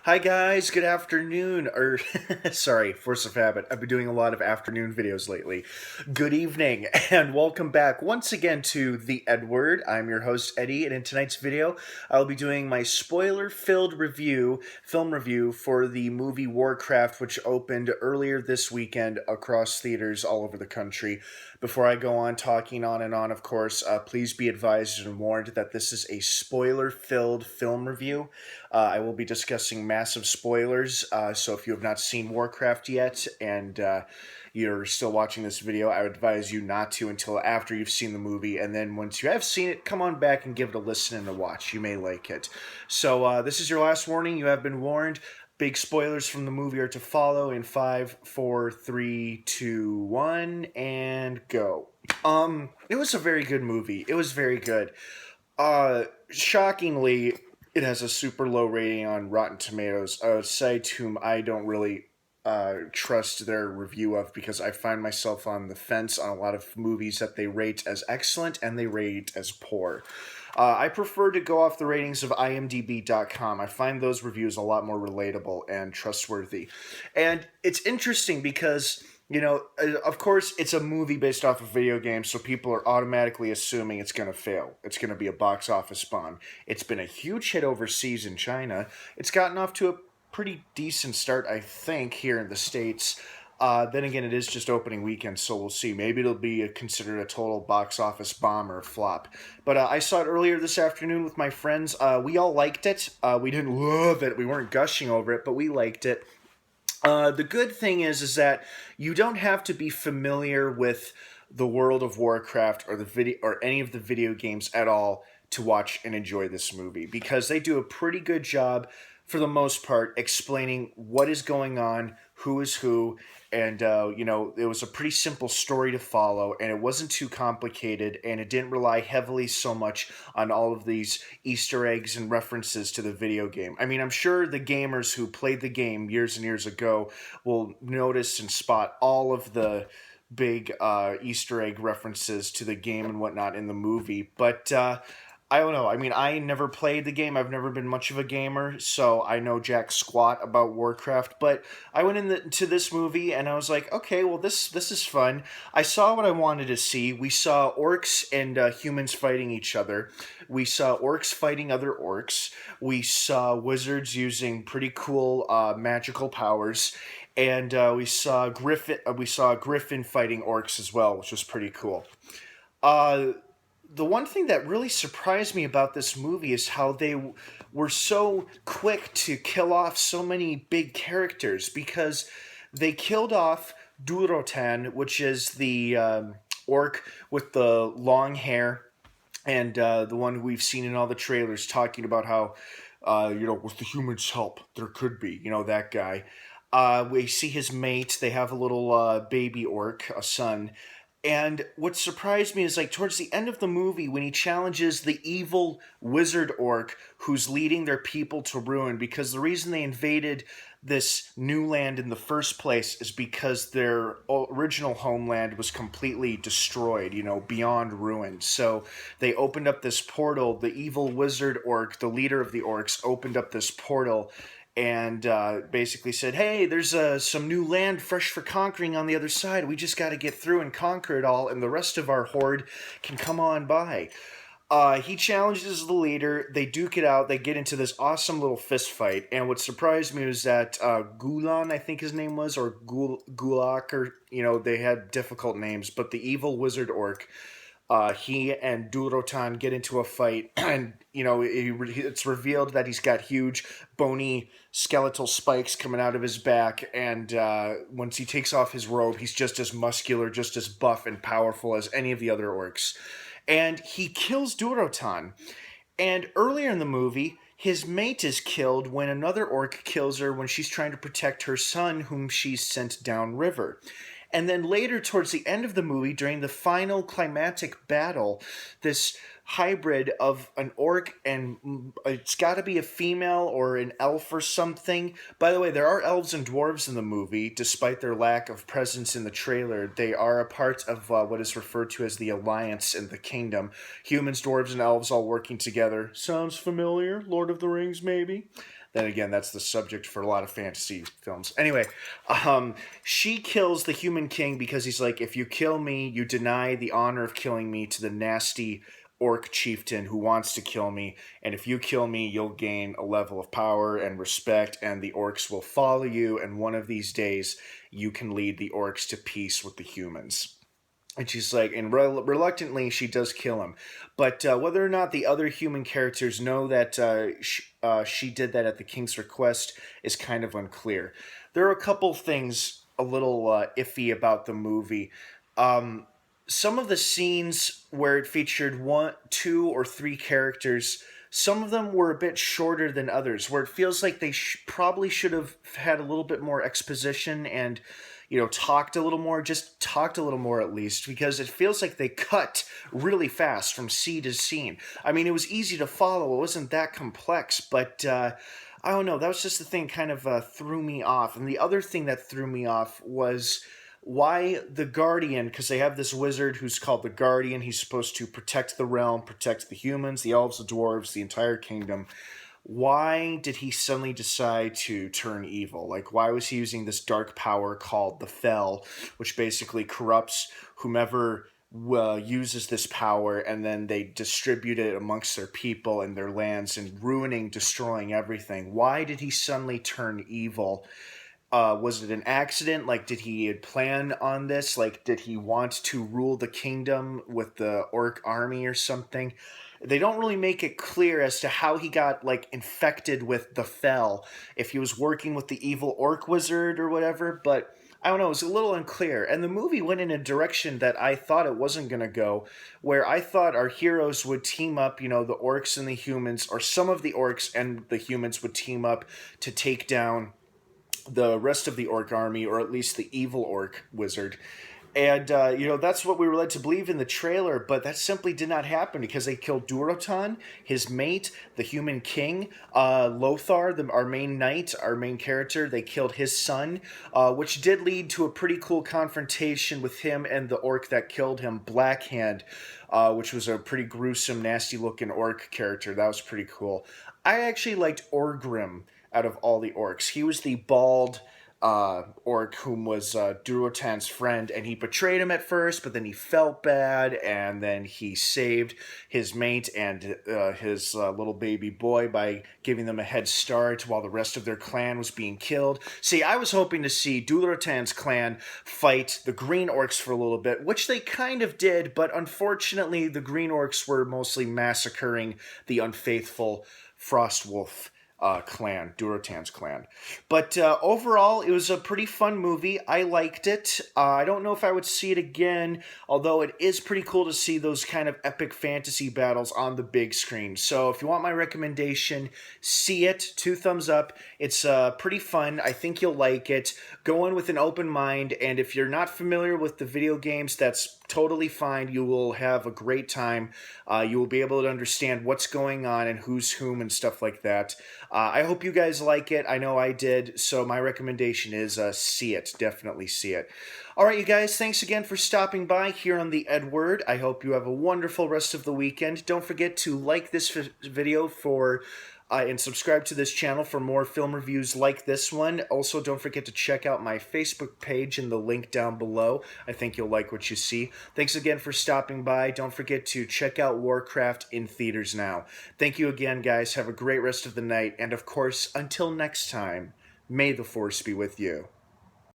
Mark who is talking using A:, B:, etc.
A: Hi guys, good afternoon. Or sorry, force of habit. I've been doing a lot of afternoon videos lately. Good evening and welcome back once again to the EdWord. I'm your host Eddie, and in tonight's video, I'll be doing my spoiler-filled film review for the movie Warcraft, which opened earlier this weekend across theaters all over the country. Before I go on talking on and on, of course, please be advised and warned that this is a spoiler-filled film review. I will be discussing massive spoilers, so if you have not seen Warcraft yet and you're still watching this video, I would advise you not to until after you've seen the movie, and then once you have seen it, come on back and give it a listen and a watch. You may like it. So this is your last warning. You have been warned. Big spoilers from the movie are to follow in 5, 4, 3, 2, 1, and go. It was a very good movie. It was very good. Shockingly, it has a super low rating on Rotten Tomatoes, a site whom I don't really trust their review of because I find myself on the fence on a lot of movies that they rate as excellent and they rate as poor. I prefer to go off the ratings of imdb.com. I find those reviews a lot more relatable and trustworthy. And it's interesting because, of course, it's a movie based off a video game, so people are automatically assuming it's going to fail. It's going to be a box office bomb. It's been a huge hit overseas in China. It's gotten off to a pretty decent start, I think, here in the States. Then again, it is just opening weekend, so we'll see. Maybe it'll be considered a total box office bomb or flop. But I saw it earlier this afternoon with my friends. We all liked it. We didn't love it. We weren't gushing over it, but we liked it. The good thing is that you don't have to be familiar with the world of Warcraft or the video or any of the video games at all to watch and enjoy this movie, because they do a pretty good job, for the most part, explaining what is going on, who is who, and it was a pretty simple story to follow, and it wasn't too complicated, and it didn't rely heavily so much on all of these Easter eggs and references to the video game. I mean, I'm sure the gamers who played the game years and years ago will notice and spot all of the big Easter egg references to the game and whatnot in the movie, but I don't know. I mean, I never played the game. I've never been much of a gamer, so I know jack squat about Warcraft. But I went into this movie and I was like, okay, well, this is fun. I saw what I wanted to see. We saw orcs and humans fighting each other. We saw orcs fighting other orcs. We saw wizards using pretty cool magical powers. And we saw Griffin fighting orcs as well, which was pretty cool. The one thing that really surprised me about this movie is how they were so quick to kill off so many big characters, because they killed off Durotan, which is the orc with the long hair, and the one we've seen in all the trailers talking about how, with the humans' help, there could be, that guy. We see his mate. They have a little baby orc, a son. And what surprised me is, like, towards the end of the movie, when he challenges the evil wizard orc who's leading their people to ruin, because the reason they invaded this new land in the first place is because their original homeland was completely destroyed, beyond ruin. So they opened up this portal. The evil wizard orc, the leader of the orcs, opened up this portal and basically said, hey, there's some new land fresh for conquering on the other side. We just got to get through and conquer it all, and the rest of our horde can come on by. He challenges the leader. They duke it out. They get into this awesome little fist fight. And what surprised me was that Gulan, I think his name was, or Gulak, or, they had difficult names, but the evil wizard orc, he and Durotan get into a fight, and it's revealed that he's got huge, bony, skeletal spikes coming out of his back, and once he takes off his robe, he's just as muscular, just as buff and powerful as any of the other orcs. And he kills Durotan. And earlier in the movie, his mate is killed when another orc kills her when she's trying to protect her son, whom she's sent downriver. And then later, towards the end of the movie, during the final climactic battle, this hybrid of an orc and it's got to be a female or an elf or something. By the way, there are elves and dwarves in the movie, despite their lack of presence in the trailer. They are a part of what is referred to as the Alliance in the Kingdom. Humans, dwarves, and elves all working together. Sounds familiar? Lord of the Rings, maybe? Then again, that's the subject for a lot of fantasy films. Anyway, she kills the human king because he's like, if you kill me, you deny the honor of killing me to the nasty orc chieftain who wants to kill me, and if you kill me, you'll gain a level of power and respect, and the orcs will follow you, and one of these days you can lead the orcs to peace with the humans. And she's like, and reluctantly, she does kill him. But whether or not the other human characters know that she did that at the king's request is kind of unclear. There are a couple things a little iffy about the movie. Um, some of the scenes where it featured one, two, or three characters, some of them were a bit shorter than others, where it feels like they probably should have had a little bit more exposition and, talked a little more, just talked a little more at least, because it feels like they cut really fast from scene to scene. I mean, it was easy to follow, it wasn't that complex, but I don't know, that was just the thing kind of threw me off. And the other thing that threw me off was why the Guardian, because they have this wizard who's called the Guardian. He's supposed to protect the realm, protect the humans, the elves, the dwarves, the entire kingdom. Why did he suddenly decide to turn evil? Like, why was he using this dark power called the Fel, which basically corrupts whomever uses this power, and then they distribute it amongst their people and their lands and ruining, destroying everything? Why did he suddenly turn evil? Was it an accident? Like, did he plan on this? Like, did he want to rule the kingdom with the orc army or something? They don't really make it clear as to how he got, like, infected with the Fel, if he was working with the evil orc wizard or whatever, but I don't know, it was a little unclear. And the movie went in a direction that I thought it wasn't going to go, where I thought our heroes would team up, the orcs and the humans, or some of the orcs and the humans would team up to take down the rest of the orc army, or at least the evil orc wizard. And, that's what we were led to believe in the trailer, but that simply did not happen because they killed Durotan, his mate, the human king, Lothar, our main knight, our main character. They killed his son, which did lead to a pretty cool confrontation with him and the orc that killed him, Blackhand, which was a pretty gruesome, nasty-looking orc character. That was pretty cool. I actually liked Orgrim out of all the orcs. He was the bald orc whom was Durotan's friend, and he betrayed him at first, but then he felt bad, and then he saved his mate and his little baby boy by giving them a head start while the rest of their clan was being killed. See, I was hoping to see Durotan's clan fight the Green Orcs for a little bit, which they kind of did, but unfortunately the Green Orcs were mostly massacring the unfaithful Frostwolf clan, Durotan's clan. But overall, it was a pretty fun movie. I liked it. I don't know if I would see it again, although it is pretty cool to see those kind of epic fantasy battles on the big screen. So if you want my recommendation, see it. 2 thumbs up. It's pretty fun. I think you'll like it. Go in with an open mind, and if you're not familiar with the video games, that's totally fine. You will have a great time. You will be able to understand what's going on and who's whom and stuff like that. I hope you guys like it. I know I did. So my recommendation is see it. Definitely see it. All right, you guys. Thanks again for stopping by here on the EdWord. I hope you have a wonderful rest of the weekend. Don't forget to like this video and subscribe to this channel for more film reviews like this one. Also, don't forget to check out my Facebook page in the link down below. I think you'll like what you see. Thanks again for stopping by. Don't forget to check out Warcraft in theaters now. Thank you again, guys. Have a great rest of the night. And of course, until next time, may the Force be with you.